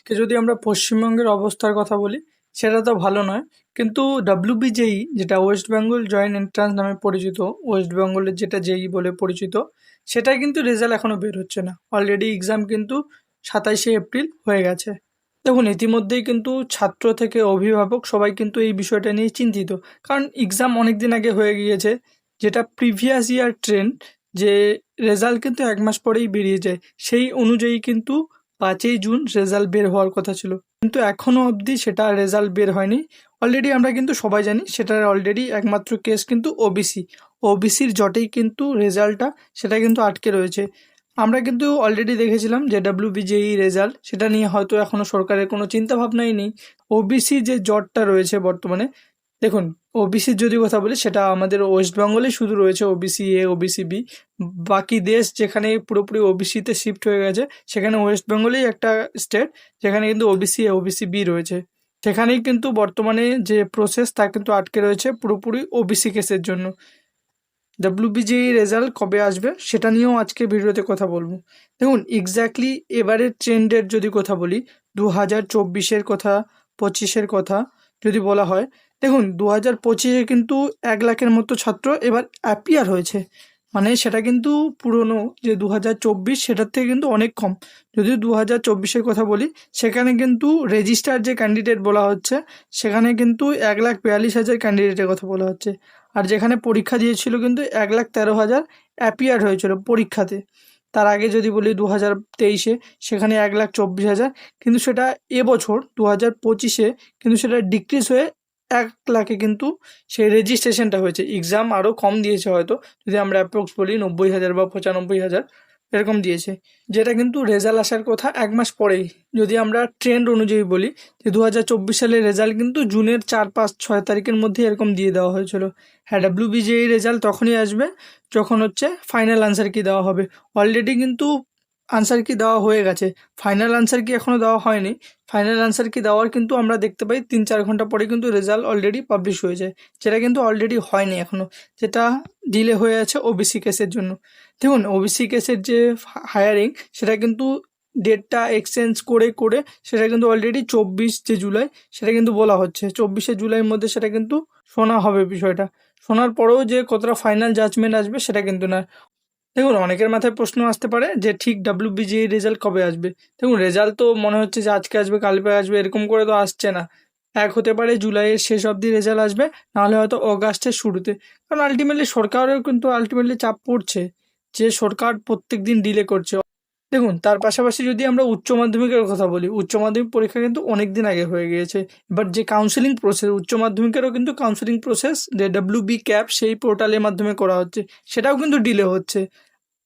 আজকে যদি আমরা পশ্চিমবঙ্গের অবস্থার কথা বলি, সেটা তো ভালো নয়। কিন্তু ডাব্লিউবিজেই, যেটা ওয়েস্ট বেঙ্গল জয়েন্ট এন্ট্রান্স নামে পরিচিত, ওয়েস্ট বেঙ্গলের যেটা জেই বলে পরিচিত, সেটার কিন্তু রেজাল্ট এখনো বের হচ্ছে না। অলরেডি এক্সাম কিন্তু 27শে এপ্রিল হয়ে গেছে। দেখুন, ইতিমধ্যেই কিন্তু ছাত্র থেকে অভিভাবক সবাই কিন্তু এই বিষয়টা নিয়ে চিন্তিত। কারণ এক্সাম অনেক দিন আগে হয়ে গিয়েছে, যেটা প্রিভিয়াস ইয়ার ট্রেন্ড, যে রেজাল্ট কিন্তু 1 মাস পরেই বেরিয়ে যায়। সেই অনুযায়ী কিন্তু 5ই জুন রেজাল্ট বের হওয়ার কথা ছিল, কিন্তু এখনো অবধি সেটা রেজাল্ট বের হয়নি। অলরেডি আমরা কিন্তু সবাই জানি সেটার অলরেডি একমাত্র কেস কিন্তু ওবিসির জটেই কিন্তু রেজাল্টটা সেটা কিন্তু আটকে রয়েছে। আমরা কিন্তু অলরেডি দেখেছিলাম যে ডাব্লিউবিজেই রেজাল্ট, সেটা নিয়ে হয়তো এখনো সরকারের কোনো চিন্তা ভাবনাই নেই। ওবিসি যে জটটা রয়েছে বর্তমানে, দেখুন, ওবিসির যদি কথা বলি, সেটা আমাদের ওয়েস্ট বেঙ্গলেই শুধু রয়েছে ওবিসি এ, ওবিসি বি। বাকি দেশ যেখানে পুরোপুরি ওবিসিতে শিফট হয়ে গেছে, সেখানে ওয়েস্ট বেঙ্গলেই একটা স্টেট যেখানে কিন্তু ওবিসি এ, ওবিসি বি রয়েছে। সেখানেই কিন্তু বর্তমানে যে প্রসেস তা কিন্তু আটকে রয়েছে পুরোপুরি ওবিসি কেসের জন্য। ডাব্লিউবিজেই রেজাল্ট কবে আসবে সেটা নিয়েও আজকে ভিডিওতে কথা বলবো। দেখুন, এক্স্যাক্টলি এবারের ট্রেন্ডের যদি কথা বলি, 2024-এর কথা, 25-এর কথা যদি বলা হয়, দেখুন 2025-এ কিন্তু 1 লাখের মতো ছাত্র এবার অ্যাপিয়ার হয়েছে। মানে সেটা কিন্তু পুরনো যে 2024 সেটার থেকে কিন্তু অনেক কম। যদি 2024-এর কথা বলি, সেখানে কিন্তু রেজিস্টার যে ক্যান্ডিডেট বলা হচ্ছে, সেখানে কিন্তু 1,42,000 ক্যান্ডিডেটের কথা বলা হচ্ছে। আর যেখানে পরীক্ষা দিয়েছিল কিন্তু 1,13,000 অ্যাপিয়ার হয়েছিল পরীক্ষাতে। তার আগে যদি বলি 2023-এ, সেখানে 1,24,000, কিন্তু সেটা এবছর 2025-এ কিন্তু সেটা ডিক্রিজ হয়ে 1 লাখে কিন্তু সেই রেজিস্ট্রেশনটা হয়েছে। এক্সাম আরও কম দিয়েছে হয়তো, যদি আমরা অ্যাপ্রক্স বলি 90,000 বা 95,000 এরকম দিয়েছে, যেটা কিন্তু রেজাল্ট আসার কথা 1 মাস পরেই। যদি আমরা ট্রেন্ড অনুযায়ী বলি, যে 2024 সালের রেজাল্ট কিন্তু জুনের 4, 5, 6 তারিখের মধ্যে এরকম দিয়ে দেওয়া হয়েছিল। হ্যাঁ, ডাব্লিউবিজেই রেজাল্ট তখনই আসবে যখন হচ্ছে ফাইনাল আনসার কি দেওয়া হবে। অলরেডি কিন্তু আনসার কি দেওয়া হয়ে গেছে, ফাইনাল আনসার কি এখনও দেওয়া হয়নি। ফাইনাল আনসার কি দেওয়ার কিন্তু আমরা দেখতে পাই 3-4 ঘন্টা পরে কিন্তু রেজাল্ট অলরেডি পাবলিশ হয়ে যায়, যেটা কিন্তু অলরেডি হয়নি এখনও, যেটা ডিলে হয়ে আছে ওবিসি কেসের জন্য। দেখুন, ওবিসি কেসের যে হায়ারিং, সেটা কিন্তু ডেটটা এক্সচেঞ্জ করে করে সেটা কিন্তু অলরেডি 24 জুলাই সেটা কিন্তু বলা হচ্ছে। 24 জুলাইয়ের মধ্যে সেটা কিন্তু শোনা হবে বিষয়টা। শোনার পরেও যে কতটা ফাইনাল জাজমেন্ট আসবে সেটা কিন্তু না। দেখুন, অনেকের মাথায় প্রশ্ন আসতে পারে যে ঠিক ডাব্লিউবিজিএ রেজাল্ট কবে আসবে। দেখুন, রেজাল্ট তো মনে হচ্ছে যে আজকে আসবে, কালকে আসবে, এরকম করে তো আসছে না। এক হতে পারে জুলাইয়ের শেষ অবধি রেজাল্ট আসবে, নাহলে হয়তো অগাস্টের শুরুতে। কারণ আলটিমেটলি সরকারেরও কিন্তু চাপ পড়ছে, যে সরকার প্রত্যেক দিন ডিলে করছে। দেখুন, তার পাশাপাশি যদি আমরা উচ্চ মাধ্যমিকের কথা বলি, উচ্চ মাধ্যমিক পরীক্ষা কিন্তু অনেক দিন আগে হয়ে গিয়েছে। এবার যে কাউন্সেলিং প্রসেস, উচ্চ মাধ্যমিকেরও কিন্তু কাউন্সেলিং প্রসেস যে ডাব্লিউবি ক্যাপ সেই পোর্টালের মাধ্যমে করা হচ্ছে, সেটাও কিন্তু ডিলে হচ্ছে।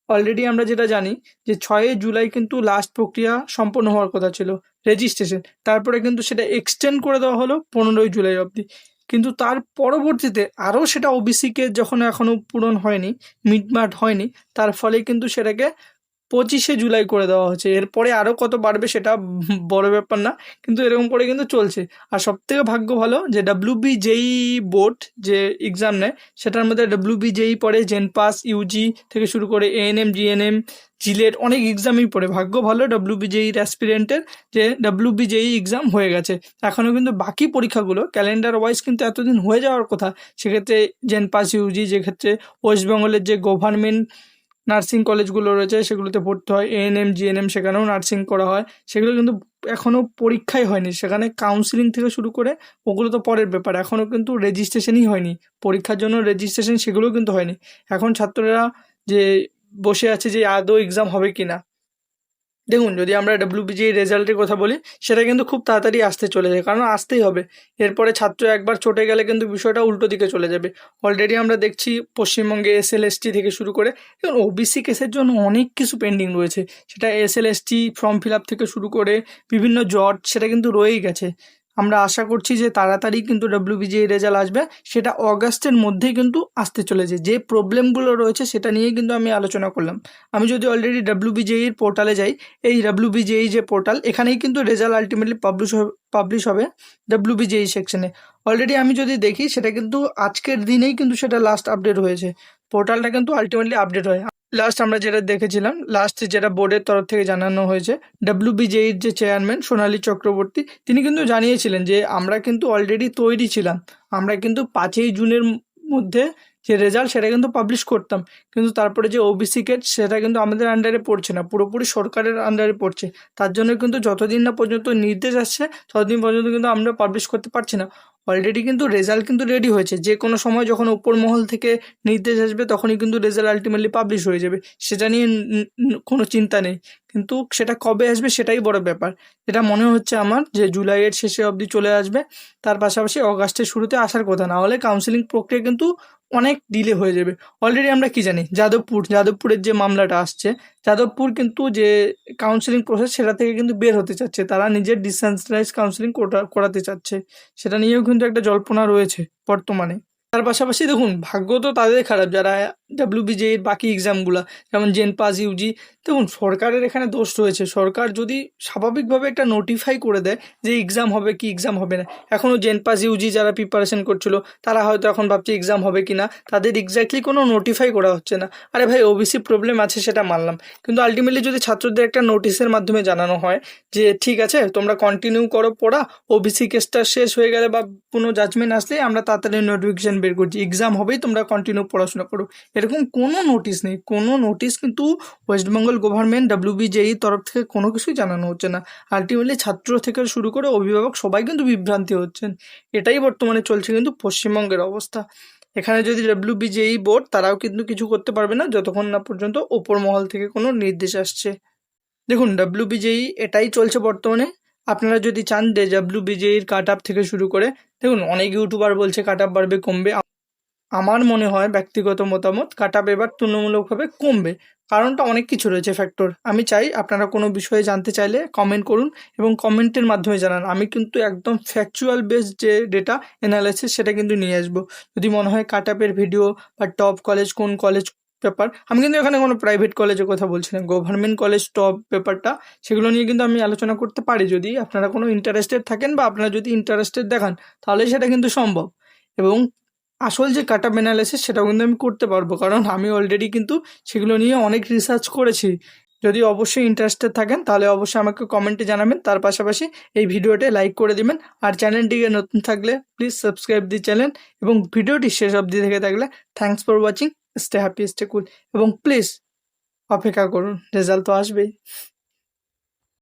অলরেডি আমরা যেটা জানি যে 6 জুলাই কিন্তু লাস্ট প্রক্রিয়া সম্পন্ন হওয়ার কথা ছিল, রেজিস্ট্রেশন। তারপরে কিন্তু সেটা এক্সটেন্ড করে দেওয়া হলো 15 জুলাই অবধি। কিন্তু তার পরবর্তীতে আরও সেটা ওবিসিকে যখন এখনও পূরণ হয়নি, মিটমাট হয়নি, তার ফলে কিন্তু সেটাকে 25 জুলাই করে দেওয়া হচ্ছে। এরপরে আরও কত বাড়বে সেটা বড় ব্যাপার না, কিন্তু এরকম করে কিন্তু চলছে। আর সবথেকে ভাগ্য ভালো যে ডাব্লিউবিজেই বোর্ড যে এক্সাম নেয়, সেটার মধ্যে ডাব্লিউবিজেই পড়ে, জেনপাস, ইউজি থেকে শুরু করে এএনএম, জিএনএম, জিলেট, অনেক এক্সামই পড়ে। ভাগ্য ভালো ডাব্লিউবিজেইর অ্যাসপিরেন্টের যে ডাব্লিউবিজেই এক্সাম হয়ে গেছে। এখনও কিন্তু বাকি পরীক্ষাগুলো ক্যালেন্ডার ওয়াইজ কিন্তু এতদিন হয়ে যাওয়ার কথা। সেক্ষেত্রে জেনপাস, ইউজি, যেক্ষেত্রে ওয়েস্ট বেঙ্গলের যে গভর্নমেন্ট নার্সিং কলেজগুলো রয়েছে সেগুলোতে পড়তে হয়, এএনএম, জিএনএম, সেখানেও নার্সিং করা হয়, সেগুলো কিন্তু এখনও পরীক্ষাই হয়নি। সেখানে কাউন্সিলিং থেকে শুরু করে ওগুলো তো পরের ব্যাপার, এখনও কিন্তু রেজিস্ট্রেশনই হয়নি। পরীক্ষার জন্য রেজিস্ট্রেশন সেগুলোও কিন্তু হয়নি। এখন ছাত্ররা যে বসে আছে যে আদৌ এক্সাম হবে কি না। দেখুন, যদি আমরা ডাব্লিউবিজিএ রেজাল্টের কথা বলি, সেটা কিন্তু খুব তাড়াতাড়ি আসতে চলেছে, কারণ আসতেই হবে। এরপরে ছাত্র একবার চটে গেলে কিন্তু বিষয়টা উল্টো দিকে চলে যাবে। অলরেডি আমরা দেখছি পশ্চিমবঙ্গে এসএলএসটি থেকে শুরু করে এবং ওবিসি কেসের জন্য অনেক কিছু পেন্ডিং রয়েছে। সেটা এসএলএসটি ফর্ম ফিল আপ থেকে শুরু করে বিভিন্ন জট, সেটা কিন্তু রয়েই গেছে। আমরা আশা করছি যে তাড়াতাড়ি কিন্তু ডাব্লিউবিজিএ রেজাল্ট আসবে, সেটা অগাস্টের মধ্যেই কিন্তু আসতে চলেছে। যে প্রবলেমগুলো রয়েছে সেটা নিয়েই কিন্তু আমি আলোচনা করলাম। আমি যদি অলরেডি ডাব্লিউবিজিএর পোর্টালে যাই, এই ডাব্লিউবিজেই যে পোর্টাল, এখানেই কিন্তু রেজাল্ট আলটিমেটলি পাবলিশ হবে ডাব্লিউবিজেই সেকশনে। অলরেডি আমি যদি দেখি, সেটা কিন্তু আজকের দিনেই কিন্তু সেটা লাস্ট আপডেট হয়েছে। পোর্টালটা কিন্তু আলটিমেটলি আপডেট হয়। লাস্ট আমরা যেটা দেখেছিলাম, লাস্ট যেটা বোর্ডের তরফ থেকে জানানো হয়েছে, ডাব্লিউবিজেইর যে চেয়ারম্যান সোনালী চক্রবর্তী, তিনি কিন্তু জানিয়েছিলেন যে আমরা কিন্তু অলরেডি তৈরি ছিলাম, আমরা কিন্তু 5ই জুনের মধ্যে যে রেজাল্ট সেটা কিন্তু পাবলিশ করতাম, কিন্তু তারপরে যে ওবিসি কেট সেটা কিন্তু আমাদের আন্ডারে পড়ছে না, পুরোপুরি সরকারের আন্ডারে পড়ছে। তার জন্য কিন্তু যতদিন না পর্যন্ত নির্দেশ আসছে ততদিন পর্যন্ত কিন্তু আমরা পাবলিশ করতে পারছি না। অলরেডি কিন্তু রেজাল্ট কিন্তু রেডি হয়েছে, যে কোনো সময় যখন ওপর মহল থেকে নির্দেশ আসবে তখনই কিন্তু রেজাল্ট আলটিমেটলি পাবলিশ হয়ে যাবে, সেটা নিয়ে কোনো চিন্তা নেই। কিন্তু সেটা কবে আসবে সেটাই বড় ব্যাপার। যেটা মনে হচ্ছে আমার যে জুলাইয়ের শেষে অবধি চলে আসবে, তার পাশাপাশি অগাস্টের শুরুতে আসার কথা, না হলে কাউন্সিলিং প্রক্রিয়া কিন্তু অনেক ডিলে হয়ে যাবে। অলরেডি আমরা কি জানি, যাদবপুরের যে মামলাটা আসছে, যাদবপুর কিন্তু যে কাউন্সিলিং প্রসেস সেটা থেকে কিন্তু বের হতে চাচ্ছে, তারা নিজের ডিসেন্ট্রালাইজ কাউন্সিলিং করাতে চাচ্ছে, সেটা নিয়েও কিন্তু একটা জল্পনা রয়েছে বর্তমানে। তার পাশাপাশি দেখুন, ভাগ্য তো তাদের খারাপ যারা ডাব্লিউবিজের বাকি এক্সামগুলা, যেমন জেন পাস ইউজি, দেখুন সরকারের এখানে দোষ রয়েছে। সরকার যদি স্বাভাবিকভাবে একটা নোটিফাই করে দেয় যে এক্সাম হবে কি এক্সাম হবে না, এখনও জেন পাস ইউজি যারা প্রিপারেশন করছিল তারা হয়তো এখন ভাবছে এক্সাম হবে কি না, তাদের এক্স্যাক্টলি কোনো নোটিফাই করা হচ্ছে না। আরে ভাই, ওবিসি প্রবলেম আছে সেটা মানলাম, কিন্তু আলটিমেটলি যদি ছাত্রদের একটা নোটিশের মাধ্যমে জানানো হয় যে ঠিক আছে তোমরা কন্টিনিউ করো পড়া, ওবিসি কেসটা শেষ হয়ে গেলে বা কোনো জাজমেন্ট আসলেই আমরা তাড়াতাড়ি নোটিফিকেশন বের করছি, এক্সাম হবেই তোমরা কন্টিনিউ পড়াশোনা করো, এরকম কোনো নোটিশ নেই, কোনো নোটিশ কিন্তু ওয়েস্টবেঙ্গল গভর্নমেন্ট ডাব্লিউবিজেই তরফ থেকে কোনো কিছুই জানানো হচ্ছে না। আলটিমেটলি ছাত্র থেকে শুরু করে অভিভাবক সবাই কিন্তু বিভ্রান্তি হচ্ছেন। এটাই বর্তমানে চলছে কিন্তু পশ্চিমবঙ্গের অবস্থা। এখানে যদি ডাব্লিউবিজেই বোর্ড, তারাও কিন্তু কিছু করতে পারবে না যতক্ষণ না পর্যন্ত ওপর মহল থেকে কোনো নির্দেশ আসছে। দেখুন, ডাব্লিউবিজেই এটাই চলছে বর্তমানে। আপনারা যদি চান যে ডাব্লিউবিজেইর কাট আপ থেকে শুরু করে, দেখুন অনেক ইউটিউবার বলছে কাট আপ বাড়বে কমবে, আমার মনে হয় ব্যক্তিগত মতামত কাট আপ এবার তুলনামূলকভাবে কমবে। কারণটা অনেক কিছু রয়েছে ফ্যাক্টর। আমি চাই আপনারা কোনো বিষয়ে জানতে চাইলে কমেন্ট করুন এবং কমেন্টের মাধ্যমে জানান, আমি কিন্তু একদম ফ্যাকচুয়াল বেসড যে ডেটা অ্যানালাইসিস সেটা কিন্তু নিয়ে আসবো। যদি মনে হয় কাট আপের ভিডিও বা টপ কলেজ কোন কলেজ ব্যাপার, আমি কিন্তু এখানে কোনো প্রাইভেট কলেজের কথা বলছি না, গভর্নমেন্ট কলেজ টপ ব্যাপারটা, সেগুলো নিয়ে কিন্তু আমি আলোচনা করতে পারি যদি আপনারা কোনো ইন্টারেস্টেড থাকেন বা আপনারা যদি ইন্টারেস্টেড দেখান, তাহলে সেটা কিন্তু সম্ভব। এবং আসল যে কাট আপ অ্যানালাইসিস সেটাও কিন্তু আমি করতে পারবো, কারণ আমি অলরেডি কিন্তু সেগুলো নিয়ে অনেক রিসার্চ করেছি। যদি অবশ্যই ইন্টারেস্টেড থাকেন তাহলে অবশ্যই আমাকে কমেন্টে জানাবেন, তার পাশাপাশি এই ভিডিওটা লাইক করে দিবেন, আর চ্যানেলটিকে নতুন থাকলে প্লিজ সাবস্ক্রাইব দি চ্যানেল, এবং ভিডিওটি শেষ অবধি দেখে থাকলে thanks for watching, stay happy stay কুল, এবং প্লিজ অপেক্ষা করুন, রেজাল্ট তো আসবেই।